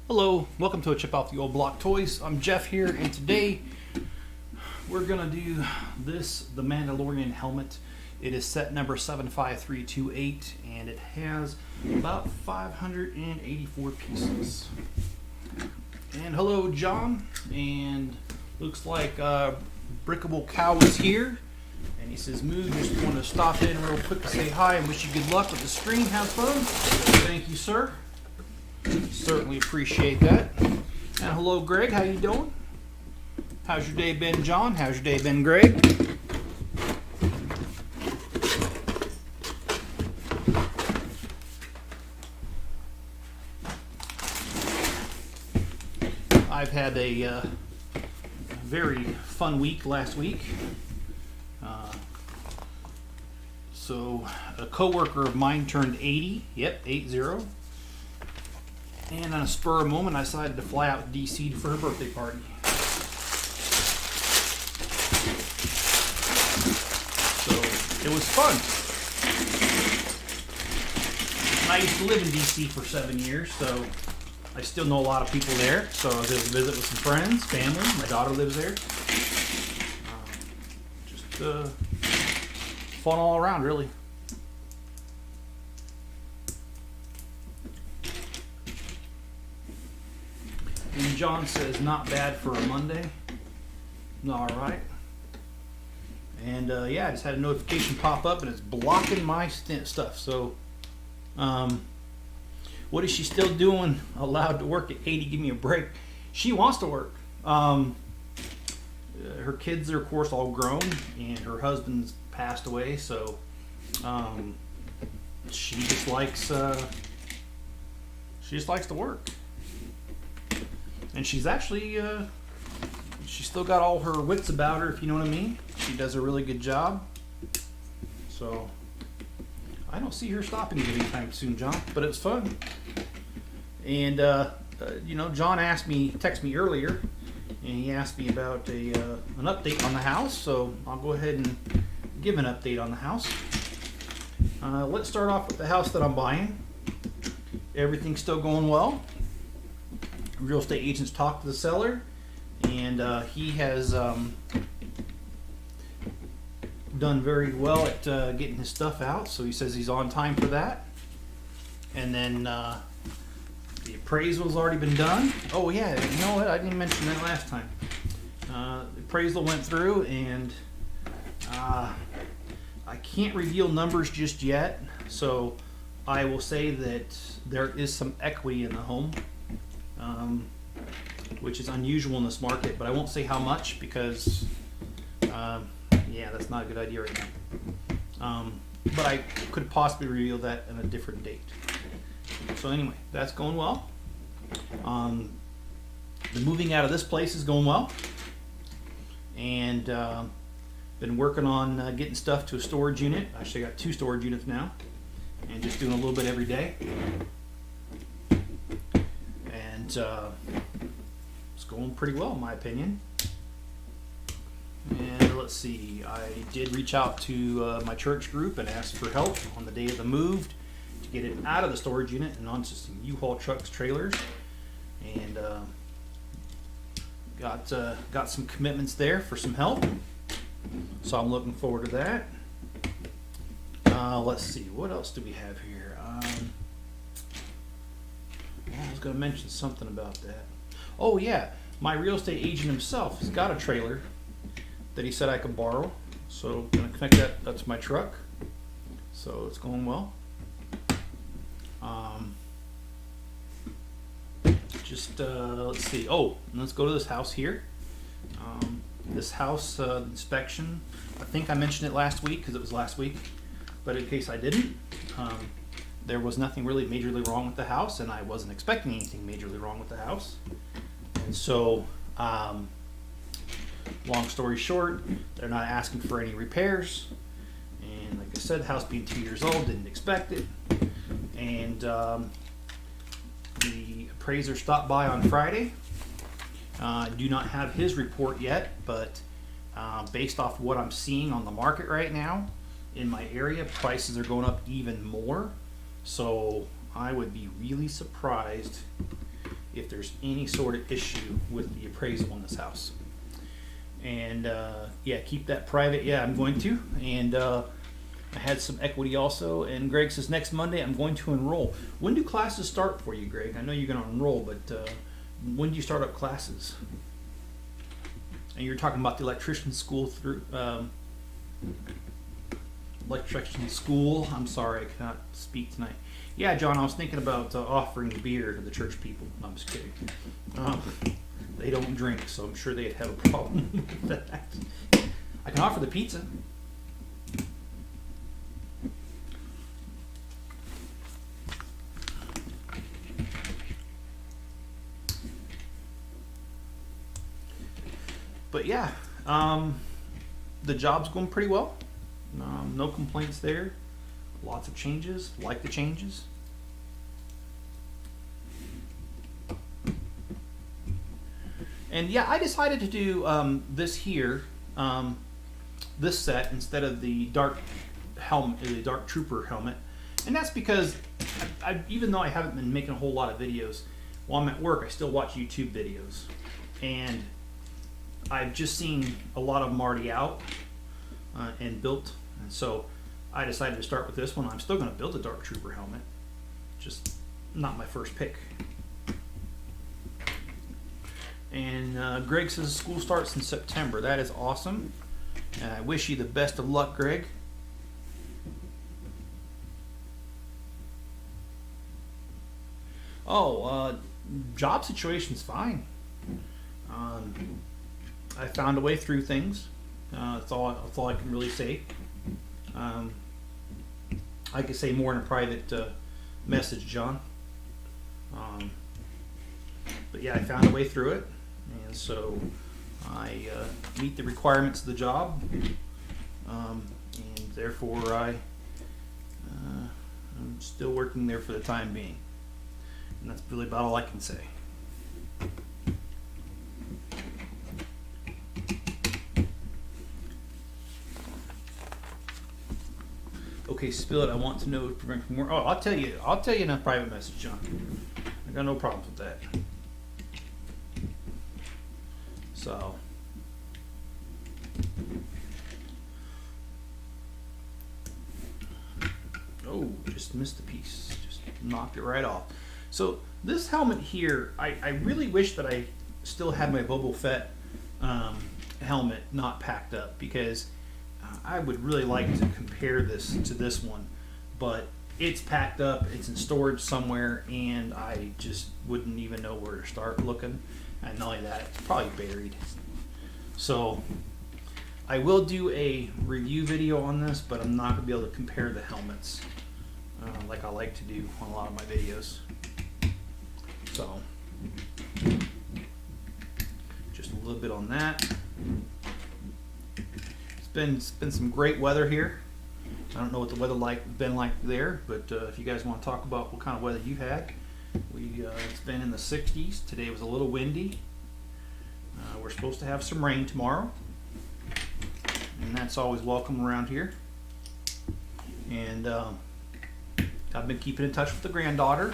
Hello, welcome to a Chip Off the Old Block Toys. I'm Jeff here, and today we're gonna do the Mandalorian helmet. It is set number 75328, and it has about 584 pieces. And hello, John. And looks like Brickable Cow is here, and he says, "Moo, just want to stop in real quick to say hi and wish you good luck with the stream. Have fun." Thank you, sir. Certainly appreciate that. And hello, Greg. How you doing? How's your day been, John? How's your day been, Greg? I've had a very fun week last week. So a coworker of mine turned 80. Yep, 80. And on a spur of the moment, I decided to fly out to DC for her birthday party. So it was fun. And I used to live in DC for 7 years, so I still know a lot of people there. So I was able to visit with some friends, family. My daughter lives there. Just fun all around, really. And John says, not bad for a Monday. All right. And yeah, I just had a notification pop up, and it's blocking my stuff. So, what is she still doing? Allowed to work at 80? Give me a break. She wants to work. Her kids are, of course, all grown, and her husband's passed away. So, she just likes to work. And she's actually, she's still got all her wits about her, if you know what I mean. She does a really good job. So, I don't see her stopping anytime soon, John, but it's fun. And, you know, John texted me earlier, and he asked me about an update on the house. So, I'll go ahead and give an update on the house. Let's start off with the house that I'm buying. Everything's still going well. Real estate agents talked to the seller, and he has done very well at getting his stuff out, so he says he's on time for that. And then the appraisal's already been done. Oh yeah, you know what, I didn't mention that last time. The appraisal went through, and I can't reveal numbers just yet, so I will say that there is some equity in the home. Which is unusual in this market, but I won't say how much because, yeah, that's not a good idea right now. But I could possibly reveal that on a different date. So anyway, that's going well. The moving out of this place is going well, and been working on getting stuff to a storage unit. Actually, I got 2 storage units now, and just doing a little bit every day. And it's going pretty well, in my opinion. And let's see, I did reach out to my church group and ask for help on the day of the move to get it out of the storage unit and onto some U-Haul trucks, trailers, and got some commitments there for some help. So I'm looking forward to that. Let's see, what else do we have here? I was going to mention something about that. Oh yeah, my real estate agent himself has got a trailer that he said I could borrow. So I'm going to connect that to my truck. So it's going well. Let's see. Oh, let's go to this house here. This house inspection. I think I mentioned it last week because it was last week. But in case I didn't, there was nothing really majorly wrong with the house, and I wasn't expecting anything majorly wrong with the house. And so, long story short, they're not asking for any repairs. And like I said, the house being 2 years old, didn't expect it. And the appraiser stopped by on Friday. I do not have his report yet, but based off what I'm seeing on the market right now, in my area, prices are going up even more. So I would be really surprised if there's any sort of issue with the appraisal in this house. And yeah, keep that private. Yeah, I'm going to. And I had some equity also. And Greg says next Monday I'm going to enroll. When do classes start for you, Greg? I know you're going to enroll, but when do you start up classes? And you're talking about the electrician school through electrician school. I'm sorry, I cannot speak tonight. Yeah, John, I was thinking about offering beer to the church people. No, I'm just kidding. They don't drink, so I'm sure they'd have a problem with that. I can offer the pizza. But yeah, the job's going pretty well. No complaints there. Lots of changes. Like the changes. And yeah, I decided to do this here, this set instead of the dark helmet, the dark trooper helmet, and that's because even though I haven't been making a whole lot of videos while I'm at work, I still watch YouTube videos, and I've just seen a lot of them already out and built, and so I decided to start with this one. I'm still going to build a dark trooper helmet, just not my first pick. And Greg says school starts in September. That is awesome. And I wish you the best of luck, Greg. Oh, job situation's fine. I found a way through things. That's all I can really say. I could say more in a private message, John. But yeah, I found a way through it. And so I meet the requirements of the job, and therefore I'm still working there for the time being. And that's really about all I can say. Okay, spill it. I want to know to prevent more. Oh, I'll tell you in a private message, John. I got no problems with that. So, oh, just missed a piece. Just knocked it right off. So this helmet here, I really wish that I still had my Boba Fett helmet not packed up, because I would really like to compare this to this one, but it's packed up, it's in storage somewhere, and I just wouldn't even know where to start looking. And not only that, it's probably buried. So I will do a review video on this, but I'm not going to be able to compare the helmets like I like to do on a lot of my videos. So just a little bit on that. It's been some great weather here. I don't know what the weather been like there, but if you guys want to talk about what kind of weather you've had, it's been in the 60s. Today was a little windy. We're supposed to have some rain tomorrow, and that's always welcome around here. And I've been keeping in touch with the granddaughter.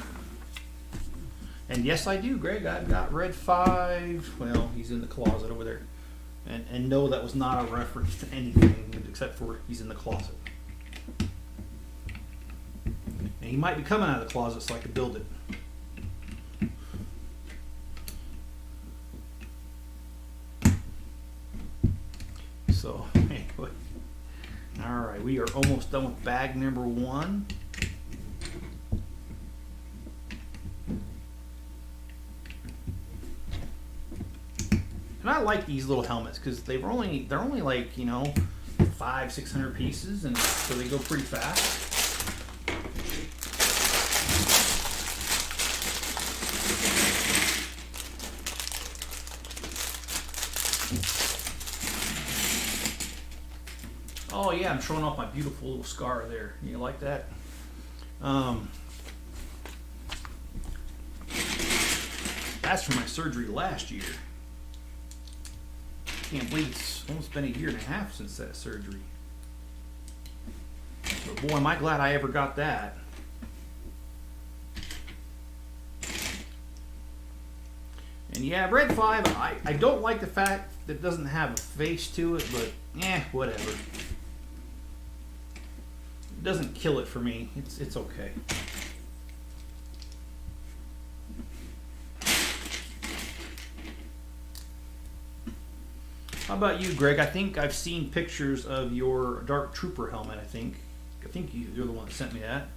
And yes, I do, Greg. I've got Red 5. Well, he's in the closet over there. And no, that was not a reference to anything except for he's in the closet. And he might be coming out of the closet so I could build it. So, anyway. Alright, we are almost done with bag number 1. And I like these little helmets because they're only like, you know, 500-600 pieces, and so they go pretty fast. Oh yeah, I'm showing off my beautiful little scar there. You like that? That's from my surgery last year. Can't believe it's almost been a year and a half since that surgery. But boy, am I glad I ever got that. And yeah, Red 5, I don't like the fact that it doesn't have a face to it, but whatever. It doesn't kill it for me. It's okay. How about you, Greg? I think I've seen pictures of your Dark Trooper helmet, I think. You're the one that sent me that.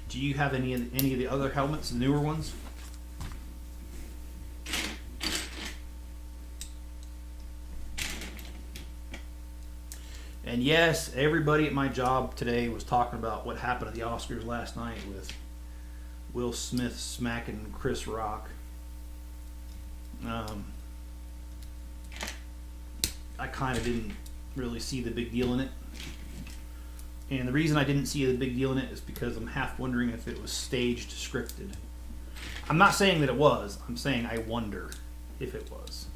Do you have any of the other helmets, the newer ones? And yes, everybody at my job today was talking about what happened at the Oscars last night with Will Smith smacking Chris Rock. I kind of didn't really see the big deal in it. And the reason I didn't see the big deal in it is because I'm half wondering if it was staged, scripted. I'm not saying that it was. I'm saying I wonder if it was.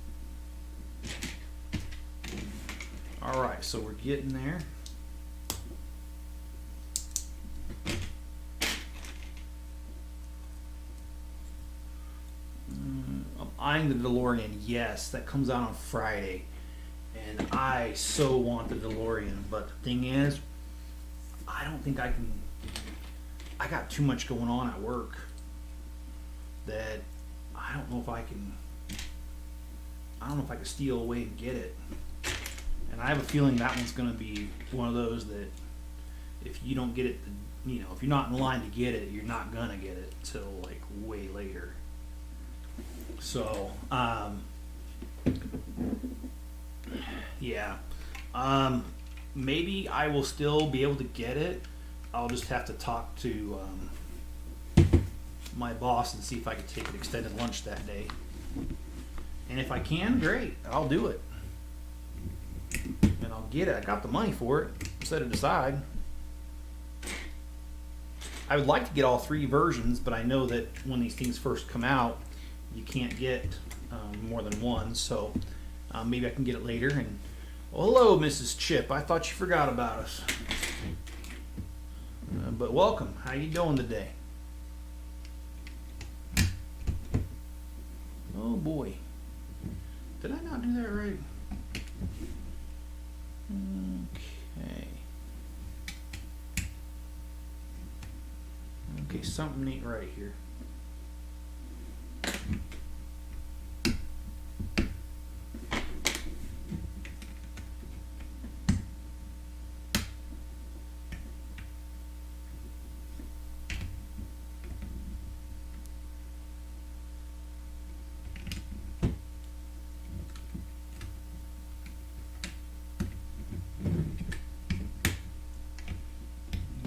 Alright, so we're getting there. I'm eyeing the DeLorean. Yes, that comes out on Friday. And I so want the DeLorean. But the thing is, I don't think I can. I got too much going on at work that I don't know if I can. I don't know if I can steal away and get it. And I have a feeling that one's going to be one of those that if you don't get it, you know, if you're not in line to get it, you're not going to get it till like way later. So, yeah. Maybe I will still be able to get it. I'll just have to talk to my boss and see if I can take an extended lunch that day. And if I can, great. I'll do it. And I'll get it. I got the money for it. Set it aside. I would like to get all three versions, but I know that when these things first come out, you can't get more than one. So maybe I can get it later. And well, hello, Mrs. Chip. I thought you forgot about us. But welcome. How you doing today? Oh boy. Did I not do that right? Okay. Okay, something ain't right here.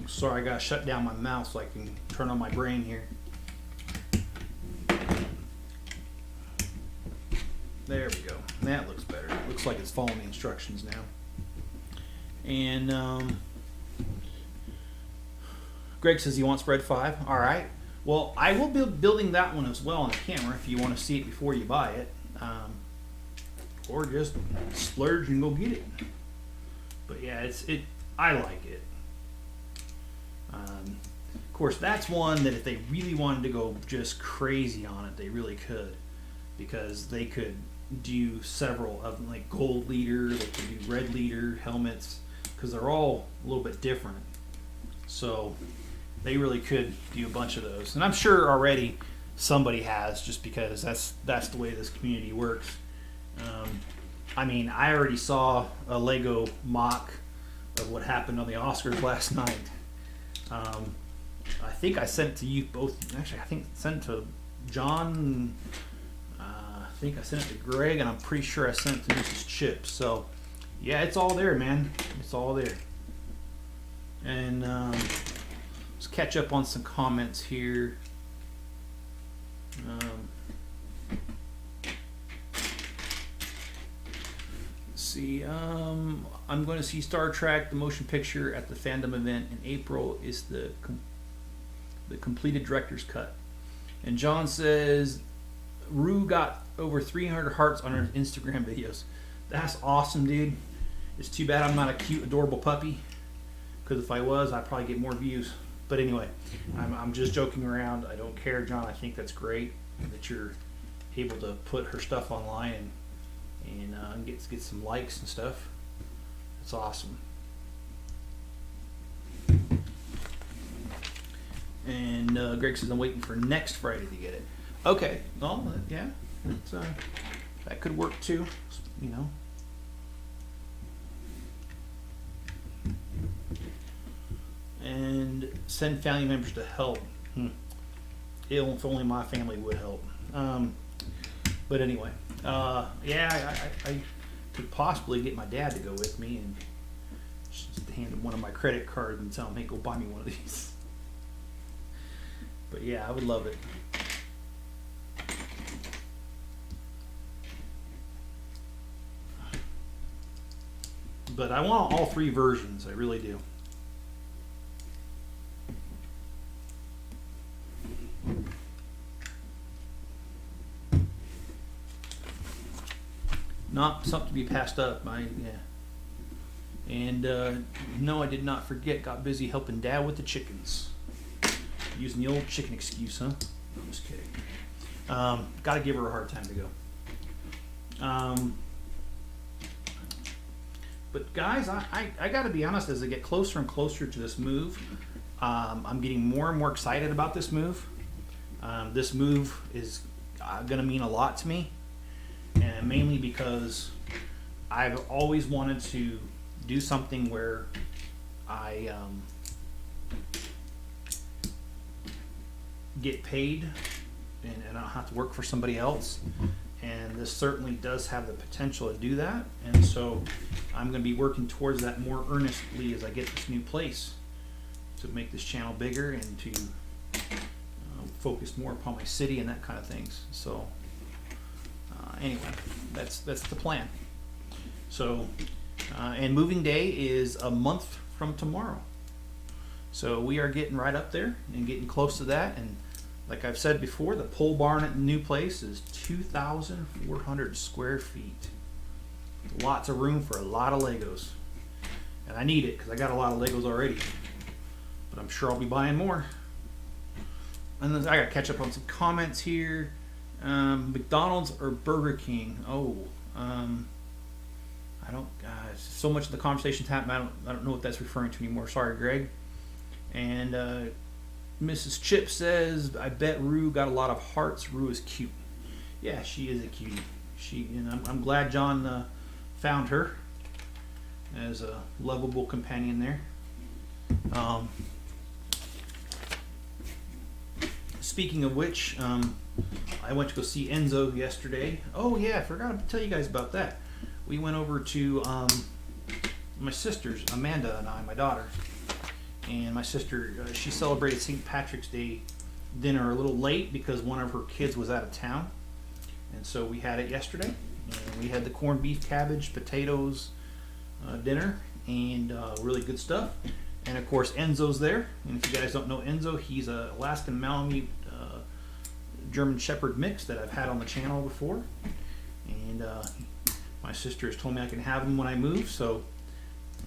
Sorry, I gotta shut down my mouth so I can turn on my brain here. There we go. That looks better. It looks like it's following the instructions now. And Greg says he wants Red 5. All right. Well, I will be building that one as well on the camera if you want to see it before you buy it. Or just splurge and go get it. But yeah, I like it. Of course, that's one that if they really wanted to go just crazy on it, they really could, because they could do several of them, like gold leader, they could do red leader helmets, because they're all a little bit different. So they really could do a bunch of those, and I'm sure already somebody has, just because that's the way this community works. I mean, I already saw a Lego mock of what happened on the Oscars last night. I think I sent it to you both. Actually, I think I sent it to John. I think I sent it to Greg, and I'm pretty sure I sent it to Mrs. Chip. So, yeah, it's all there, man. It's all there. And let's catch up on some comments here. Let's see. I'm going to see Star Trek, the motion picture, at the fandom event in April. Is the completed director's cut. And John says Rue got over 300 hearts on her Instagram videos. That's awesome, dude. It's too bad I'm not a cute, adorable puppy, because if I was, I'd probably get more views. But anyway, I'm just joking around. I don't care, John. I think that's great that you're able to put her stuff online and get some likes and stuff. It's awesome. And Greg says I'm waiting for next Friday to get it. Okay, well, yeah, that could work too. You know. And send family members to help. If only my family would help. But anyway, yeah, I could possibly get my dad to go with me and just hand him one of my credit cards and tell him, hey, go buy me one of these. But yeah, I would love it. But I want all three versions, I really do. Not something to be passed up. And no, I did not forget. Got busy helping Dad with the chickens. Using the old chicken excuse, huh? I'm just kidding. Got to give her a hard time to go. But guys, I got to be honest. As I get closer and closer to this move, I'm getting more and more excited about this move. This move is going to mean a lot to me. And mainly because I've always wanted to do something where I get paid and I don't have to work for somebody else. And this certainly does have the potential to do that. And so I'm going to be working towards that more earnestly as I get this new place to make this channel bigger and to focus more upon my city and that kind of things. So anyway, that's the plan. So, and moving day is a month from tomorrow. So we are getting right up there and getting close to that. And like I've said before, the pole barn at the new place is 2,400 square feet. Lots of room for a lot of Legos. And I need it because I got a lot of Legos already. But I'm sure I'll be buying more. And then I got to catch up on some comments here. McDonald's or Burger King? I don't. So much of the conversation's happening. I don't know what that's referring to anymore. Sorry, Greg. And Mrs. Chip says, "I bet Rue got a lot of hearts. Rue is cute." Yeah, she is a cutie. I'm glad John found her as a lovable companion there. Speaking of which, I went to go see Enzo yesterday. Oh yeah, I forgot to tell you guys about that. We went over to my sisters, Amanda and I, my daughter. And my sister, she celebrated St. Patrick's Day dinner a little late because one of her kids was out of town. And so we had it yesterday. And we had the corned beef, cabbage, potatoes dinner, and really good stuff. And of course, Enzo's there. And if you guys don't know Enzo, he's a Alaskan Malamute German Shepherd mix that I've had on the channel before. And my sister has told me I can have him when I move, so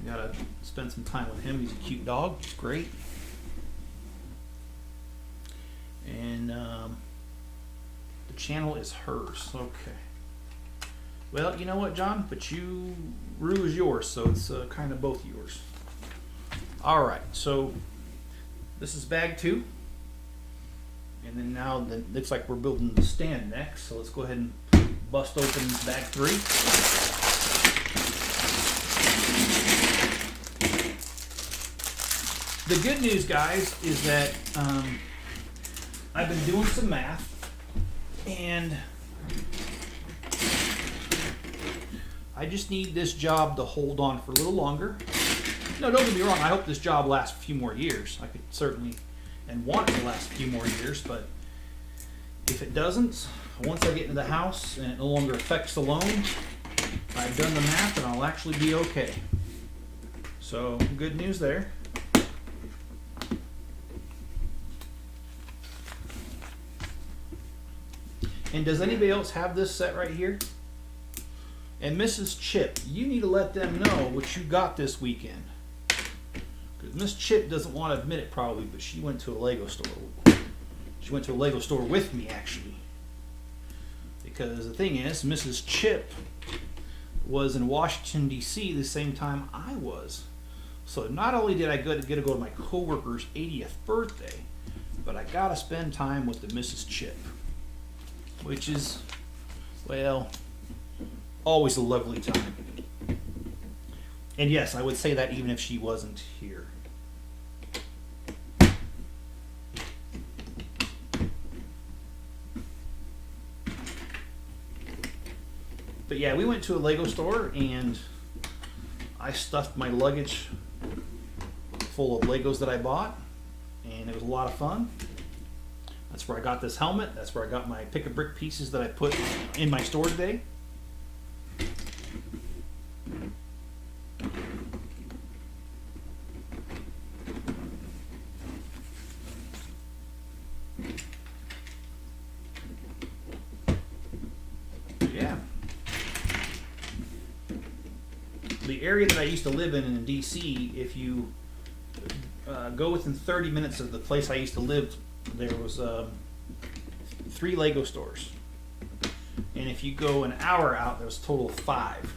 I gotta spend some time with him. He's a cute dog. He's great. And the channel is hers. Okay. Well, you know what, John? But Rue is yours, so it's kind of both yours. All right. So this is bag 2, and then now it looks like we're building the stand next. So let's go ahead and bust open bag 3. The good news, guys, is that I've been doing some math, and I just need this job to hold on for a little longer. No, don't get me wrong, I hope this job lasts a few more years. I could certainly and want it to last a few more years, but if it doesn't, once I get into the house and it no longer affects the loan, I've done the math and I'll actually be okay. So, good news there. And does anybody else have this set right here? And Mrs. Chip, you need to let them know what you got this weekend. Because Miss Chip doesn't want to admit it probably, but she went to a Lego store. She went to a Lego store with me actually. Because the thing is, Mrs. Chip was in Washington, D.C. the same time I was. So not only did I get to go to my coworker's 80th birthday, but I got to spend time with the Mrs. Chip. Which is, well, always a lovely time. And yes, I would say that even if she wasn't here. But yeah, we went to a Lego store and I stuffed my luggage full of Legos that I bought, and it was a lot of fun. That's where I got this helmet. That's where I got my pick-a-brick pieces that I put in my store today. Yeah. The area that I used to live in DC, if you go within 30 minutes of the place I used to live, there was 3 Lego stores. And if you go an hour out, there's a total of 5.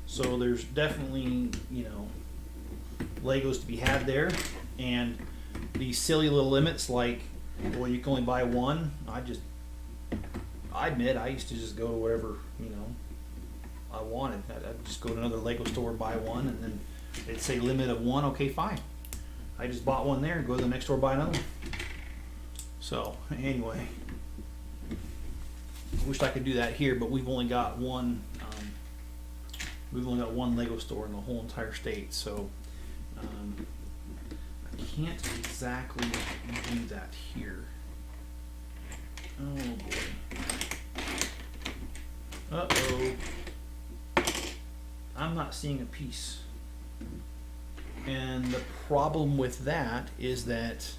So there's definitely, you know, Legos to be had there. And these silly little limits like, well, you can only buy one. I admit I used to just go to wherever, you know, I wanted. I'd just go to another Lego store, buy one, and then they'd say limit of 1. Okay, fine. I just bought one there and go to the next store, buy another one. So anyway, I wish I could do that here, but we've only got one. We've only got one Lego store in the whole entire state, so I can't exactly do that here. Oh boy. Uh-oh. I'm not seeing a piece. And the problem with that is that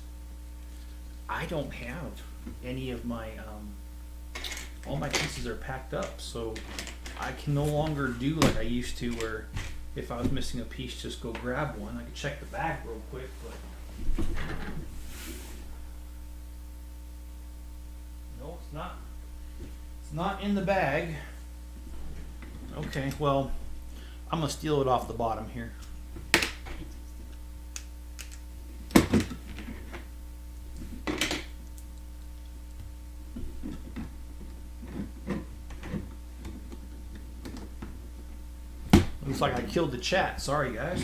I don't have any of my, all my pieces are packed up, so I can no longer do like I used to, where if I was missing a piece, just go grab one. I could check the bag real quick, but no, it's not. It's not in the bag. Okay, well, I'm gonna steal it off the bottom here. Looks like I killed the chat. Sorry, guys.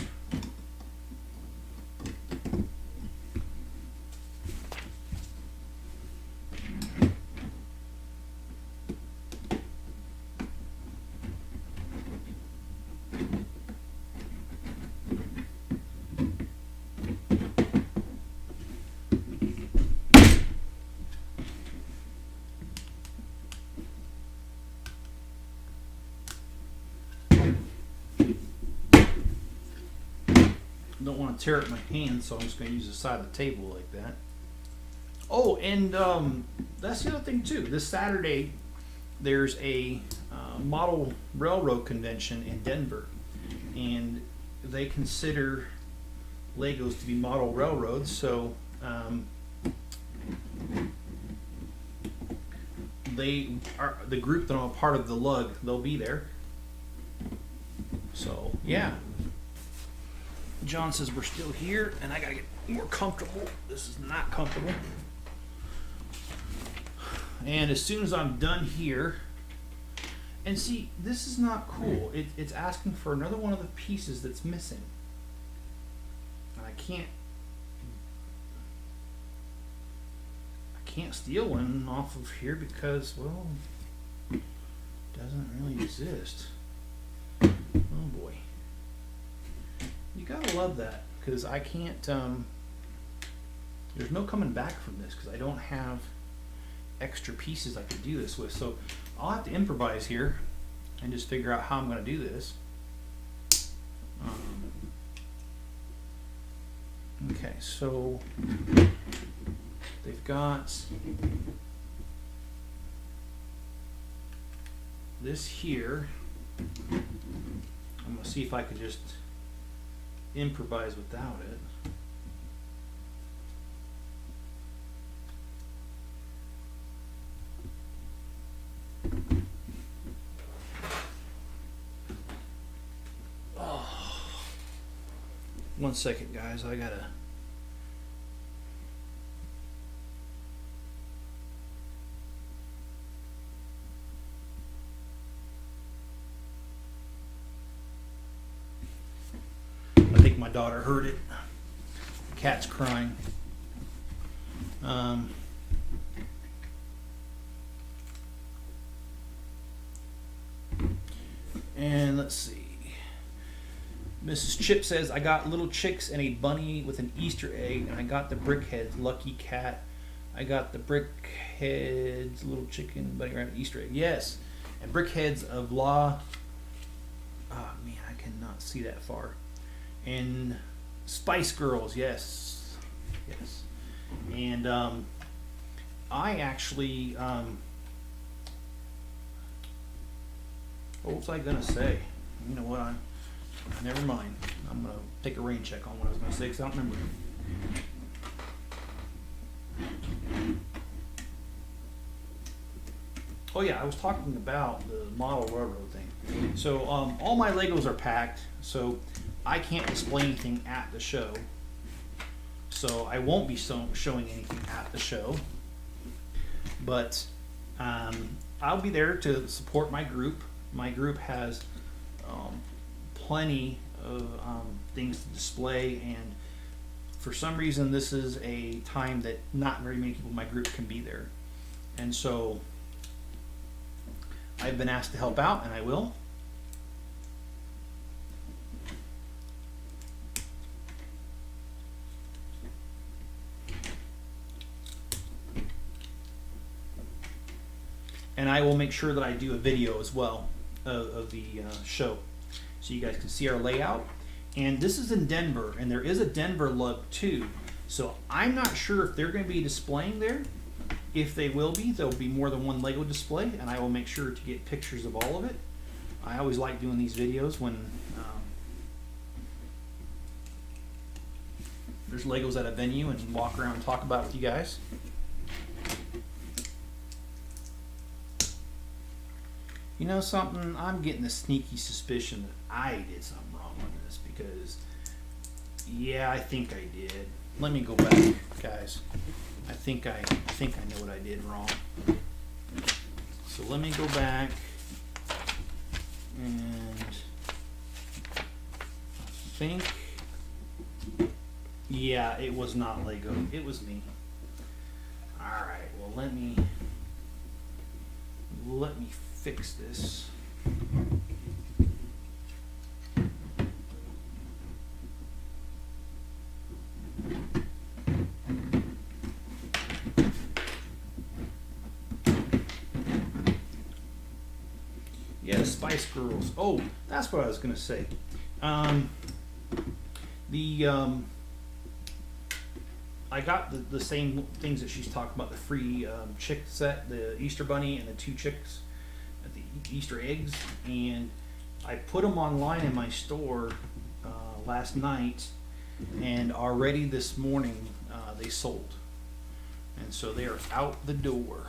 Don't want to tear up my hand, so I'm just going to use the side of the table like that. Oh, and that's the other thing too. This Saturday, there's a model railroad convention in Denver, and they consider Legos to be model railroads. So they are the group that I'm a part of, the lug. They'll be there. So yeah. John says we're still here, and I gotta get more comfortable. This is not comfortable. And as soon as I'm done here, and see, this is not cool. It's asking for another one of the pieces that's missing. And I can't steal one off of here because, well, it doesn't really exist. Oh boy. You gotta love that, because I can't, there's no coming back from this because I don't have extra pieces I could do this with. So I'll have to improvise here and just figure out how I'm going to do this. Okay, so they've got this here. I'm going to see if I could just improvise without it. Oh. 1 second, guys. I gotta. I think my daughter heard it. The cat's crying. And let's see. Mrs. Chip says, I got little chicks and a bunny with an Easter egg, and I got the Brickheads lucky cat. I got the Brickheads little chicken bunny rabbit Easter egg. Yes. And Brickheads of La. Oh man, I cannot see that far. And Spice Girls, yes. Yes. And I actually what was I gonna say? You know what? Never mind. I'm gonna take a rain check on what I was gonna say because I don't remember. Oh yeah, I was talking about the model railroad thing. So all my Legos are packed, so I can't display anything at the show. So I won't be showing anything at the show. But I'll be there to support my group. My group has plenty of things to display, and for some reason this is a time that not very many people in my group can be there. And so I've been asked to help out, and I will. And I will make sure that I do a video as well of the show, so you guys can see our layout. And this is in Denver, and there is a Denver lug too. So I'm not sure if they're going to be displaying there. If they will be, there'll be more than one Lego display, and I will make sure to get pictures of all of it. I always like doing these videos when there's Legos at a venue and walk around and talk about it with you guys. You know something? I'm getting a sneaky suspicion that I did something wrong on this because, yeah, I think I did. Let me go back, guys. I think I know what I did wrong. So let me go back and I think, yeah, it was not Lego. It was me. All right. Well, let me fix this. Yeah, the Spice Girls. Oh, that's what I was gonna say. I got the same things that she's talking about, the free chick set, the Easter bunny and the 2 chicks, the Easter eggs, and I put them online in my store last night, and already this morning they sold, and so they are out the door.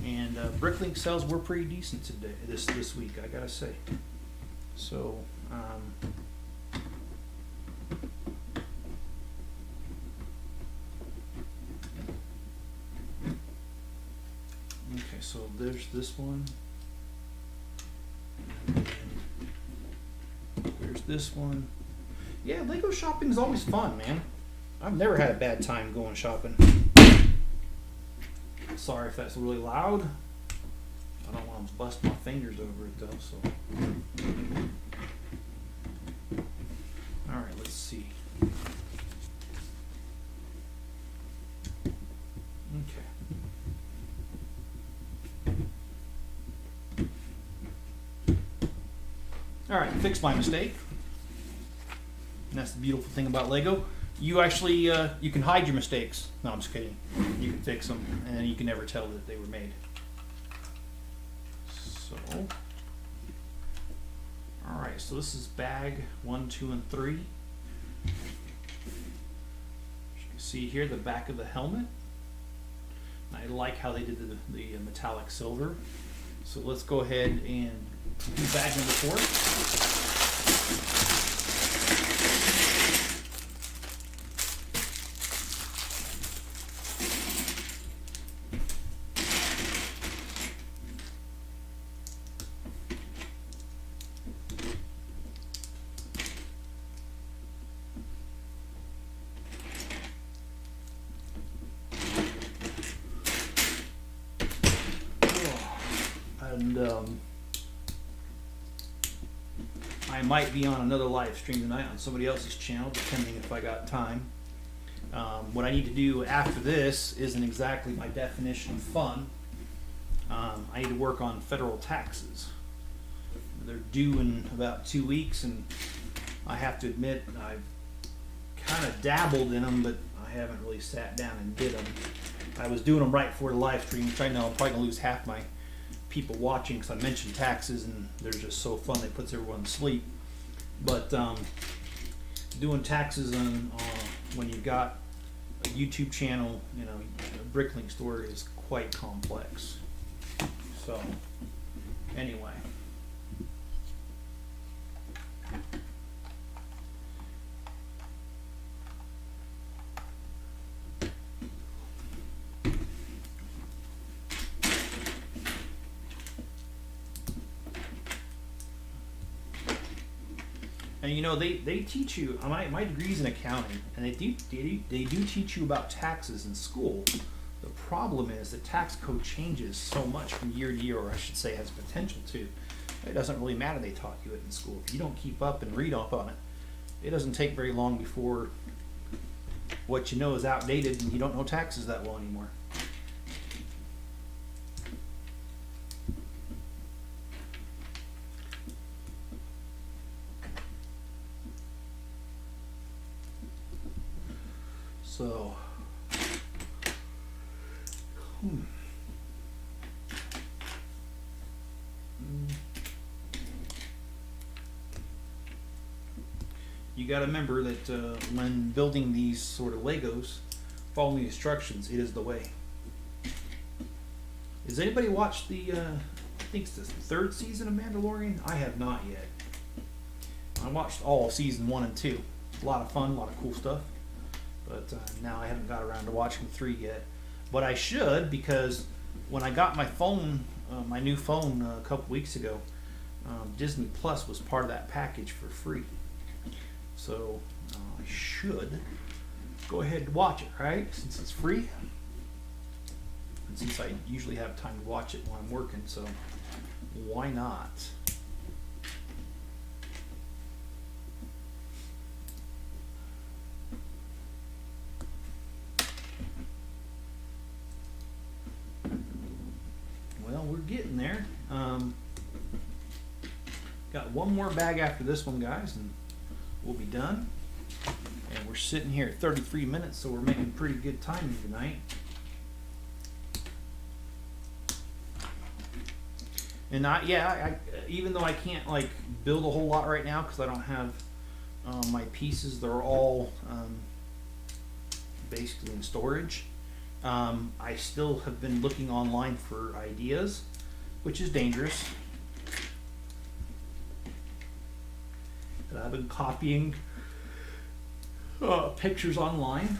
And Bricklink sales were pretty decent today, this week, I gotta say. So okay, so there's this one. There's this one. Yeah, Lego shopping is always fun, man. I've never had a bad time going shopping. Sorry if that's really loud. I don't want to bust my fingers over it though, so. Alright, let's see. Okay. Alright, fixed my mistake. And that's the beautiful thing about Lego. You actually, you can hide your mistakes. No, I'm just kidding. You can fix them, and you can never tell that they were made. So, all right, Alright, so this is bag 1, 2, and 3. As you can see here, the back of the helmet. I like how they did the metallic silver. So let's go ahead and do bag number 4. And I might be on another live stream tonight on somebody else's channel, depending if I got time. What I need to do after this isn't exactly my definition of fun. I need to work on federal taxes. They're due in about 2 weeks, and I have to admit I've kind of dabbled in them, but I haven't really sat down and did them. I was doing them right before the live stream, which I know I'm probably going to lose half my people watching because I mentioned taxes and they're just so fun, it puts everyone to sleep. But doing taxes on when you've got a YouTube channel, you know, a Bricklink store is quite complex. So anyway, and you know, they teach you, my degree's in accounting, and they do teach you about taxes in school. The problem is the tax code changes so much from year to year, or I should say has potential to. It doesn't really matter they taught you it in school. If you don't keep up and read up on it, it doesn't take very long before what you know is outdated and you don't know taxes that well anymore. So, you got to remember that when building these sort of Legos, following the instructions, it is the way. Has anybody watched the, I think it's the 3rd season of Mandalorian? I have not yet. I watched all of season 1 and 2. A lot of fun, a lot of cool stuff. But now I haven't got around to watching 3 yet. But I should, because when I got my phone, my new phone a couple weeks ago, Disney Plus was part of that package for free. So I should go ahead and watch it, right? Since it's free. And since I usually have time to watch it while I'm working, so why not? Well, we're getting there. Got one more bag after this one, guys, and we'll be done. And we're sitting here at 33 minutes, so we're making pretty good time tonight. And I even though I can't like build a whole lot right now because I don't have my pieces, they're all basically in storage. I still have been looking online for ideas, which is dangerous. And I've been copying pictures online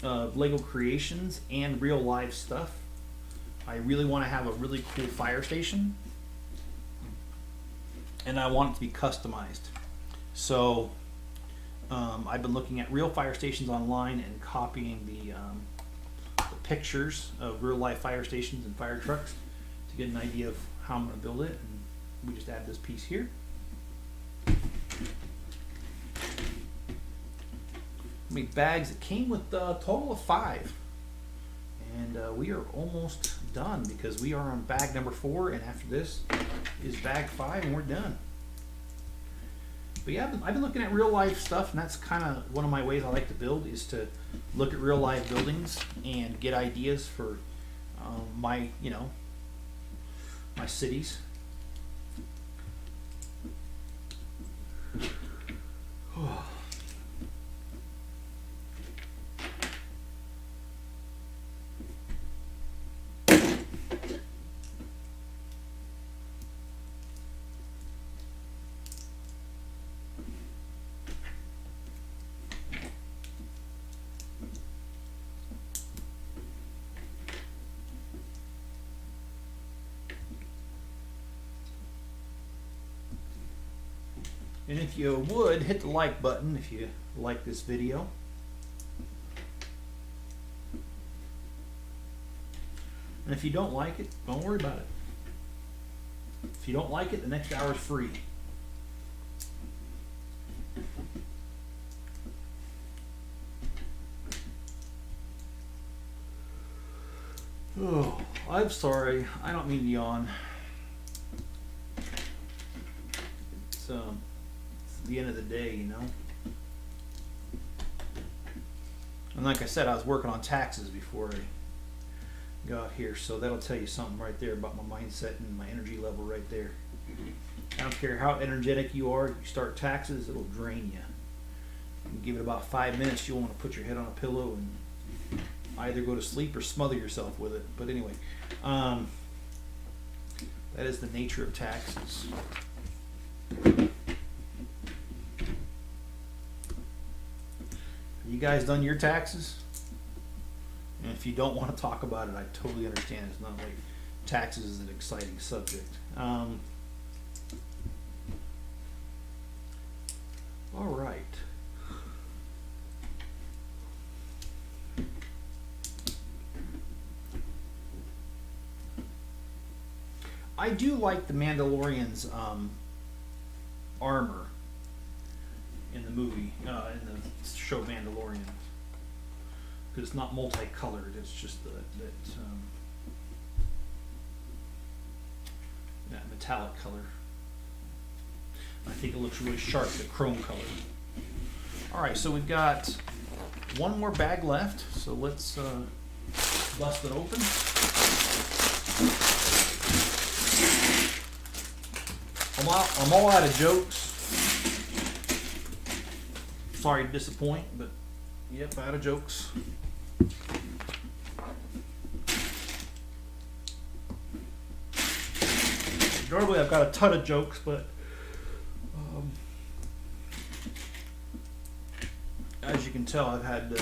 of Lego creations and real life stuff. I really want to have a really cool fire station, and I want it to be customized. So I've been looking at real fire stations online and copying the pictures of real life fire stations and fire trucks to get an idea of how I'm going to build it. And we just add this piece here. How many bags? It came with a total of 5. And we are almost done because we are on bag number 4, and after this is bag 5 and we're done. But yeah, I've been looking at real life stuff, and that's kind of one of my ways I like to build, is to look at real life buildings and get ideas for my cities. And if you would, hit the like button if you like this video. And if you don't like it, don't worry about it. If you don't like it, the next hour is free. Oh, I'm sorry. I don't mean to yawn. It's the end of the day, you know. And like I said, I was working on taxes before I got here, so that'll tell you something right there about my mindset and my energy level right there. I don't care how energetic you are, you start taxes, it'll drain you. You give it about 5 minutes, you'll want to put your head on a pillow and either go to sleep or smother yourself with it. But anyway, that is the nature of taxes. You guys done your taxes? And if you don't want to talk about it, I totally understand. It's not like taxes is an exciting subject. All right. I do like the Mandalorian's armor in the movie, in the show Mandalorian, because it's not multicolored. It's just that metallic color. I think it looks really sharp, the chrome color. All right, so we've got one more bag left, so let's bust it open. I'm all out of jokes. Sorry to disappoint, but yep, out of jokes. Normally I've got a ton of jokes, but as you can tell, I've had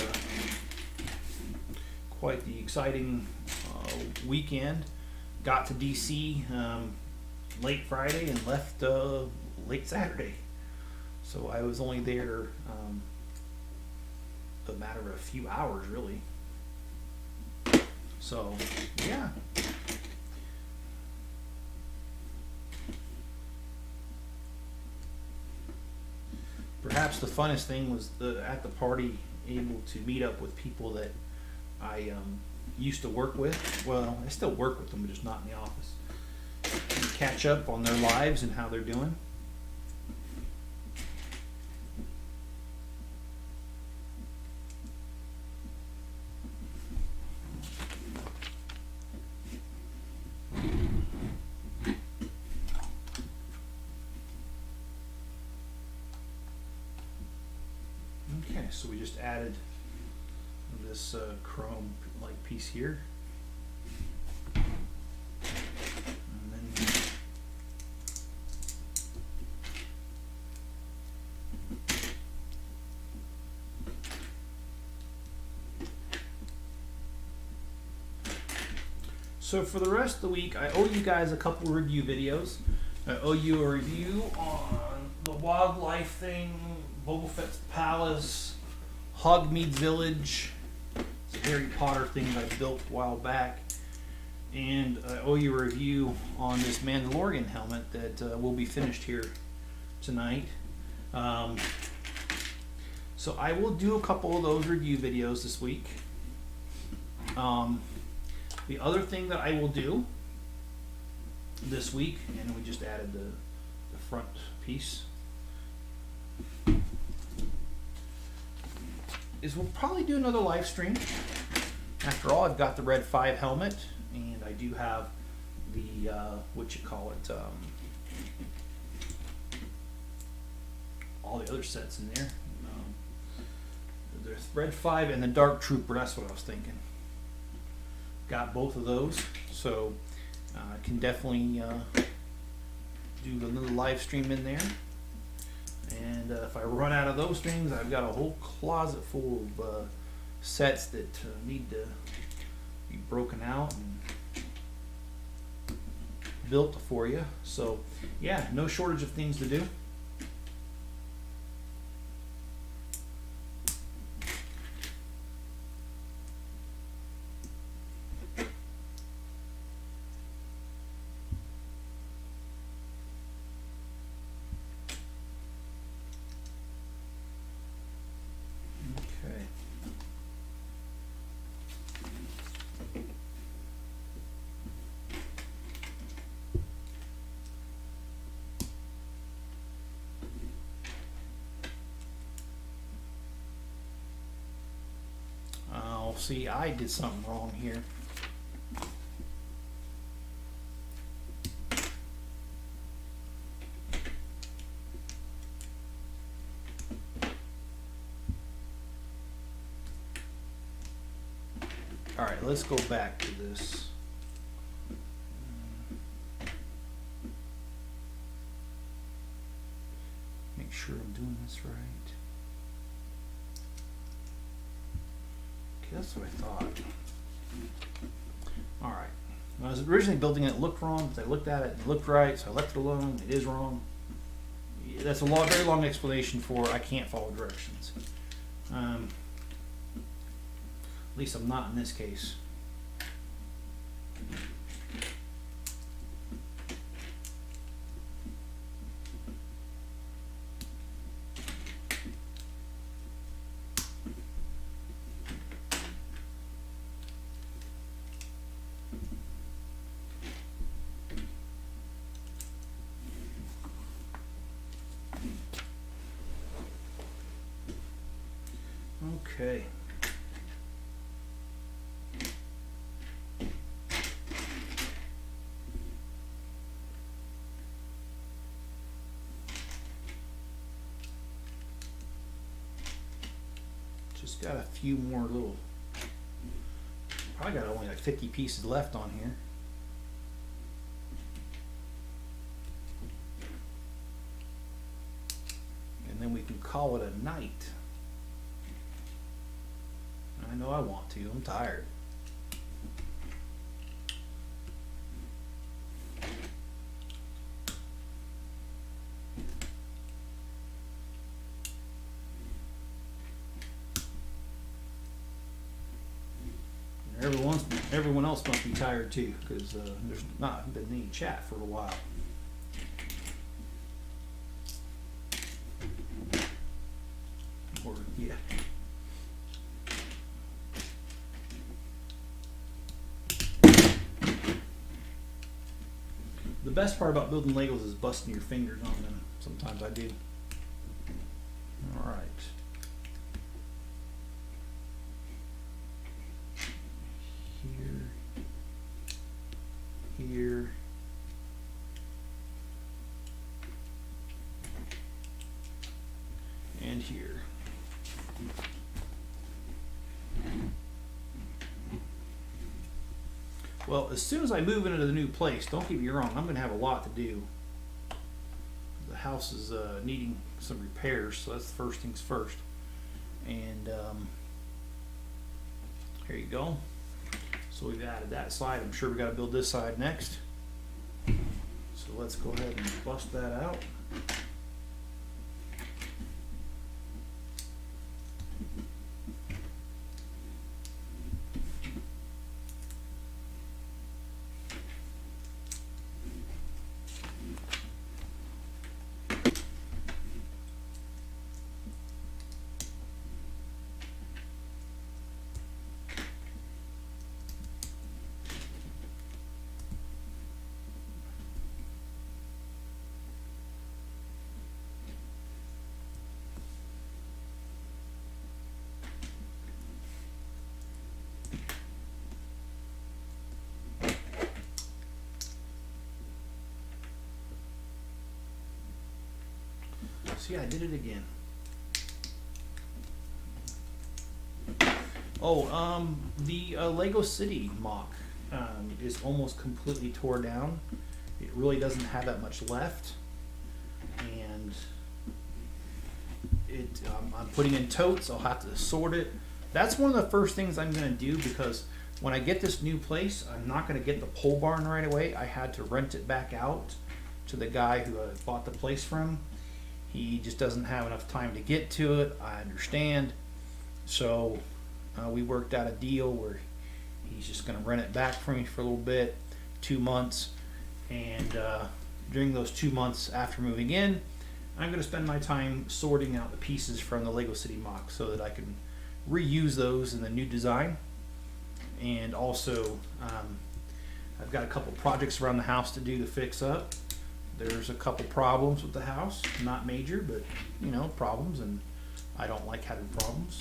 quite the exciting weekend. Got to DC late Friday and left late Saturday. So I was only there a matter of a few hours, really. So, yeah. Perhaps the funnest thing was at the party, able to meet up with people that I used to work with. Well, I still work with them, but just not in the office. And catch up on their lives and how they're doing. Okay, so we just added this chrome like piece here. And then so for the rest of the week, I owe you guys a couple review videos. I owe you a review on the wildlife thing, Boba Fett's Palace, Hogmeade Village. It's a Harry Potter thing that I built a while back. And I owe you a review on this Mandalorian helmet that will be finished here tonight. So I will do a couple of those review videos this week. The other thing that I will do this week, and we just added the front piece, is we'll probably do another live stream. After all, I've got the Red 5 helmet, and I do have the all the other sets in there. The Red 5 and the Dark Trooper, that's what I was thinking. Got both of those, so I can definitely do a little live stream in there. And if I run out of those things, I've got a whole closet full of sets that need to be broken out and built for you. So yeah, no shortage of things to do. See, I did something wrong here. All right, let's go back to this. Make sure I'm doing this right. That's what I thought. Alright. When I was originally building it, it looked wrong, but I looked at it and it looked right, so I left it alone. It is wrong. That's a very long explanation for I can't follow directions. At least I'm not in this case. Okay. Just got a few more little, probably got only like 50 pieces left on here. And then we can call it a night. I know I want to. I'm tired. Everyone else must be tired too, because there's not been any chat for a while. Or yeah. The best part about building Legos is busting your fingers on them. Sometimes I do. All right. Here. And here. Well, as soon as I move into the new place, don't get me wrong, I'm going to have a lot to do. The house is needing some repairs, so that's the first things first. And here you go. So we've added that side. I'm sure we got to build this side next. So let's go ahead and bust that out. See, I did it again. Oh, the Lego City mock is almost completely tore down. It really doesn't have that much left, and I'm putting in totes. I'll have to sort it. That's one of the first things I'm going to do, because when I get this new place, I'm not going to get the pole barn right away. I had to rent it back out to the guy who I bought the place from. He just doesn't have enough time to get to it. I understand. So we worked out a deal where he's just going to rent it back for me for a little bit, 2 months. And during those 2 months after moving in, I'm going to spend my time sorting out the pieces from the Lego City mock so that I can reuse those in the new design. And also, I've got a couple projects around the house to do to fix up. There's a couple problems with the house, not major, but you know, problems, and I don't like having problems.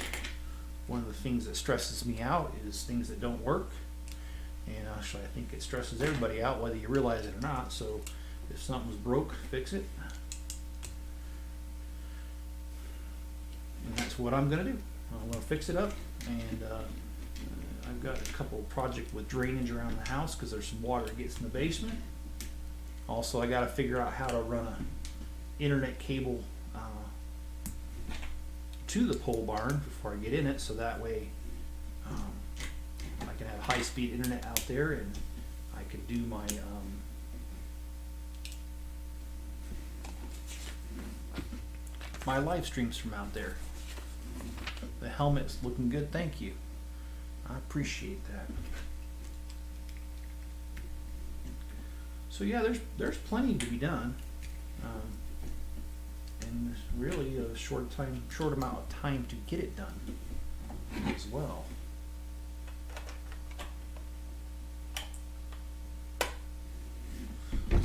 One of the things that stresses me out is things that don't work, and actually I think it stresses everybody out whether you realize it or not. So if something's broke, fix it, and that's what I'm gonna do. I'm gonna fix it up, and I've got a couple of projects with drainage around the house because there's some water that gets in the basement. Also, I got to figure out how to run an internet cable to the pole barn before I get in it, so that way I can have high-speed internet out there, and I can do my live streams from out there. The helmet's looking good, thank you. I appreciate that. So yeah, there's plenty to be done, and there's really a short amount of time to get it done as well.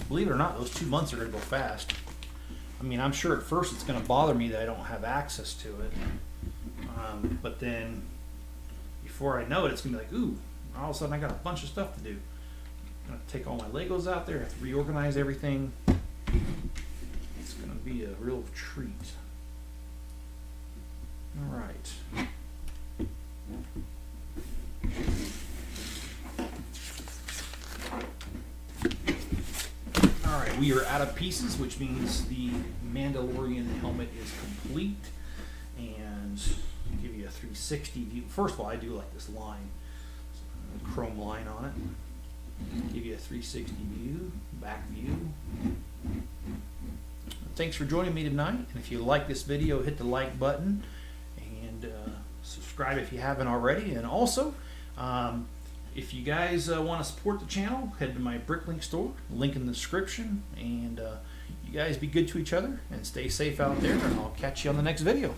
Believe it or not, those 2 months are going to go fast. I mean, I'm sure at first it's going to bother me that I don't have access to it, but then before I know it, it's going to be like, ooh, all of a sudden I got a bunch of stuff to do. I'm going to take all my Legos out there, have to reorganize everything. It's going to be a real treat. All right. All right, we are out of pieces, which means the Mandalorian helmet is complete. And I'll give you a 360 view. First of all, I do like this line, chrome line on it. Give you a 360 view, back view. Thanks for joining me tonight. And if you like this video, hit the like button and subscribe if you haven't already. And also, if you guys want to support the channel, head to my Bricklink store, link in the description. And you guys be good to each other and stay safe out there. And I'll catch you on the next video.